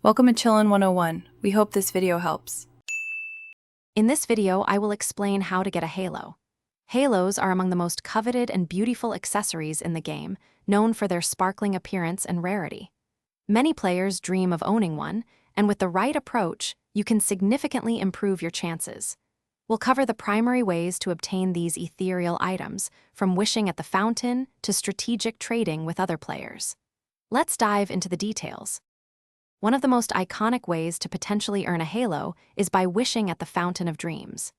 Welcome to Chillin' 101. We hope this video helps. In this video, I will explain how to get a halo. Halos are among the most coveted and beautiful accessories in the game, known for their sparkling appearance and rarity. Many players dream of owning one, and with the right approach, you can significantly improve your chances. We'll cover the primary ways to obtain these ethereal items, from wishing at the fountain to strategic trading with other players. Let's dive into the details. One of the most iconic ways to potentially earn a halo is by wishing at the Fountain of Dreams.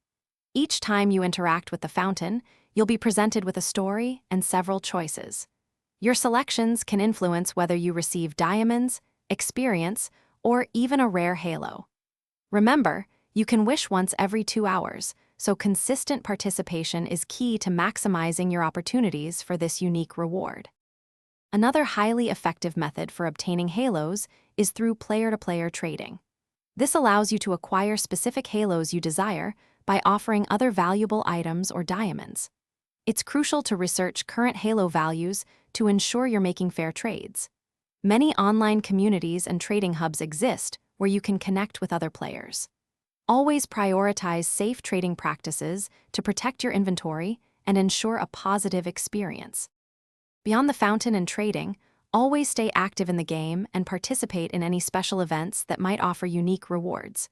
Each time you interact with the fountain, you'll be presented with a story and several choices. Your selections can influence whether you receive diamonds, experience, or even a rare halo. Remember, you can wish once every 2 hours, so consistent participation is key to maximizing your opportunities for this unique reward. Another highly effective method for obtaining halos is through player-to-player trading. This allows you to acquire specific halos you desire by offering other valuable items or diamonds. It's crucial to research current halo values to ensure you're making fair trades. Many online communities and trading hubs exist where you can connect with other players. Always prioritize safe trading practices to protect your inventory and ensure a positive experience. Beyond the fountain and trading, always stay active in the game and participate in any special events that might offer unique rewards.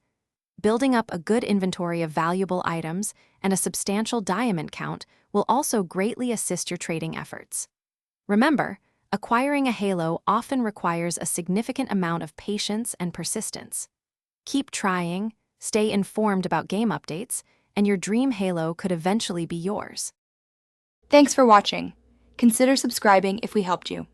Building up a good inventory of valuable items and a substantial diamond count will also greatly assist your trading efforts. Remember, acquiring a halo often requires a significant amount of patience and persistence. Keep trying, stay informed about game updates, and your dream halo could eventually be yours. Thanks for watching. Consider subscribing if we helped you.